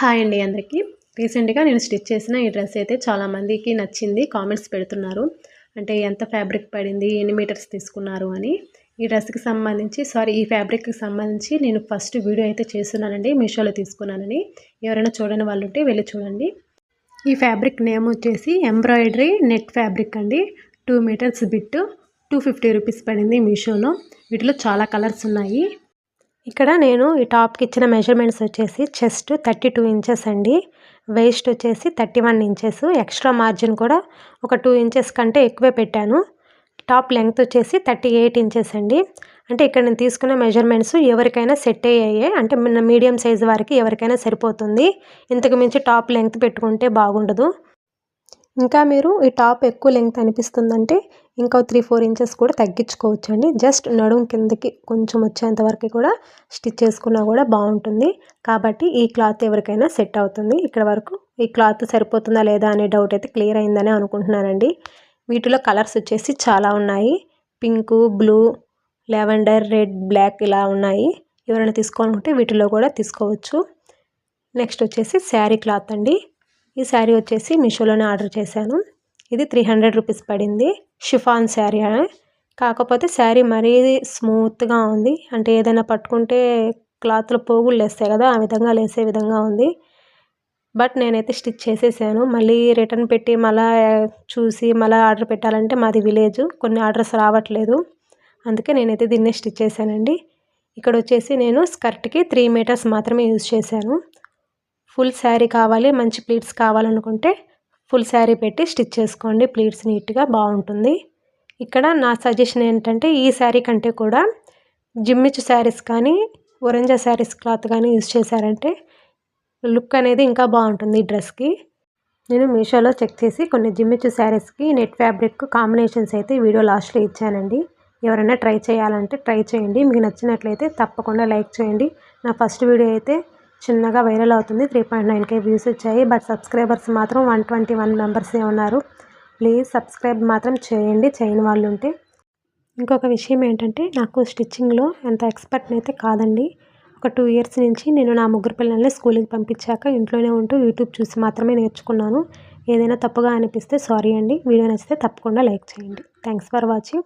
Hi అండి అందరికీ. రీసెంట్‌గా నేను స్టిచ్ చేసిన ఈ డ్రెస్ అయితే చాలామందికి నచ్చింది. కామెంట్స్ పెడుతున్నారు. అంటే ఎంత ఫ్యాబ్రిక్ పడింది, ఎన్ని మీటర్స్ తీసుకున్నారు అని. ఈ డ్రెస్‌కి సంబంధించి ఈ ఫ్యాబ్రిక్‌కి సంబంధించి నేను ఫస్ట్ వీడియో అయితే చేస్తున్నానండి. మీషోలో తీసుకున్నానని. ఎవరైనా చూడని వాళ్ళు ఉంటే వెళ్ళి చూడండి. ఈ ఫ్యాబ్రిక్ నేమ్ వచ్చేసి ఎంబ్రాయిడరీ నెట్ ఫ్యాబ్రిక్ అండి. 2 మీటర్స్ బిట్ 250 రూపీస్ పడింది మీషోలో. వీటిలో చాలా కలర్స్ ఉన్నాయి. ఇక్కడ నేను ఈ టాప్కి ఇచ్చిన మెజర్మెంట్స్ వచ్చేసి చెస్ట్ 32 ఇంచెస్ అండి, వేస్ట్ వచ్చేసి 31 ఇంచెస్, ఎక్స్ట్రా మార్జిన్ కూడా ఒక 2 ఇంచెస్ కంటే ఎక్కువే పెట్టాను. టాప్ లెంగ్త్ వచ్చేసి 38 ఇంచెస్ అండి. అంటే ఇక్కడ నేను తీసుకున్న మెజర్మెంట్స్ ఎవరికైనా సెట్ అయ్యాయి, అంటే మీడియం సైజు వారికి ఎవరికైనా సరిపోతుంది. ఇంతకు మించి టాప్ లెంగ్త్ పెట్టుకుంటే బాగుండదు. ఇంకా మీరు ఈ టాప్ ఎక్కువ లెంగ్త్ అనిపిస్తుందంటే ఇంకో 3-4 ఇంచెస్ కూడా తగ్గించుకోవచ్చు అండి. జస్ట్ నడుం కిందకి కొంచెం వచ్చేంత వరకు కూడా స్టిచ్ చేసుకున్నా కూడా బాగుంటుంది. కాబట్టి ఈ క్లాత్ ఎవరికైనా సెట్ అవుతుంది. ఇక్కడ వరకు ఈ క్లాత్ సరిపోతుందా లేదా అనే డౌట్ అయితే క్లియర్ అయిందని అనుకుంటున్నానండి. వీటిలో కలర్స్ వచ్చేసి చాలా ఉన్నాయి. Pink, blue, lavender, red, black ఇలా ఉన్నాయి. ఎవరైనా తీసుకోవాలనుకుంటే వీటిలో కూడా తీసుకోవచ్చు. నెక్స్ట్ వచ్చేసి శారీ క్లాత్ అండి. ఈ శారీ వచ్చేసి మీషోలోనే ఆర్డర్ చేశాను. ఇది 300 రూపీస్ పడింది. షిఫాన్ శారీ, కాకపోతే శారీ మరీ స్మూత్గా ఉంది. అంటే ఏదైనా పట్టుకుంటే క్లాత్లో పోగులు లేస్తాయి కదా, ఆ విధంగా లేసే విధంగా ఉంది. బట్ నేనైతే స్టిచ్ చేసేసాను. మళ్ళీ రిటర్న్ పెట్టి మళ్ళీ చూసి మళ్ళీ ఆర్డర్ పెట్టాలంటే మాది విలేజ్, కొన్ని ఆర్డర్స్ రావట్లేదు. అందుకే నేనైతే దీన్నే స్టిచ్ చేశానండి. ఇక్కడ వచ్చేసి నేను స్కర్ట్కి 3 మీటర్స్ మాత్రమే యూజ్ చేశాను. ఫుల్ శారీ కావాలి, మంచి ప్లీట్స్ కావాలనుకుంటే ఫుల్ శారీ పెట్టి స్టిచ్ చేసుకోండి. ప్లీట్స్ నీట్గా బాగుంటుంది. ఇక్కడ నా సజెషన్ ఏంటంటే ఈ శారీ కంటే కూడా జిమ్మిచు శారీస్ కానీ ఒరెంజా శారీస్ క్లాత్ కానీ యూజ్ చేశారంటే లుక్ అనేది ఇంకా బాగుంటుంది ఈ డ్రెస్కి. నేను మీషోలో చెక్ చేసి కొన్ని జిమ్మిచు శారీస్కి నెట్ ఫ్యాబ్రిక్ కాంబినేషన్స్ అయితే వీడియో లాస్ట్లో ఇచ్చానండి. ఎవరైనా ట్రై చేయాలంటే ట్రై చేయండి. మీకు నచ్చినట్లయితే తప్పకుండా లైక్ చేయండి. నా ఫస్ట్ వీడియో అయితే చిన్నగా వైరల్ అవుతుంది. 3.9K వ్యూస్ వచ్చాయి. బట్ సబ్స్క్రైబర్స్ మాత్రం 121 మెంబర్సే ఉన్నారు. ప్లీజ్ సబ్స్క్రైబ్ మాత్రం చేయండి, చేయని వాళ్ళు ఉంటే. ఇంకొక విషయం ఏంటంటే నాకు స్టిచ్చింగ్లో ఎంత ఎక్స్పర్ట్ని అయితే కాదండి. ఒక 2 ఇయర్స్ నుంచి నేను నా ముగ్గురు పిల్లల్ని స్కూల్కి పంపించాక ఇంట్లోనే ఉంటూ యూట్యూబ్ చూసి మాత్రమే నేర్చుకున్నాను. ఏదైనా తప్పుగా అనిపిస్తే సారీ అండి. వీడియో నచ్చితే తప్పకుండా లైక్ చేయండి. Thanks for watching.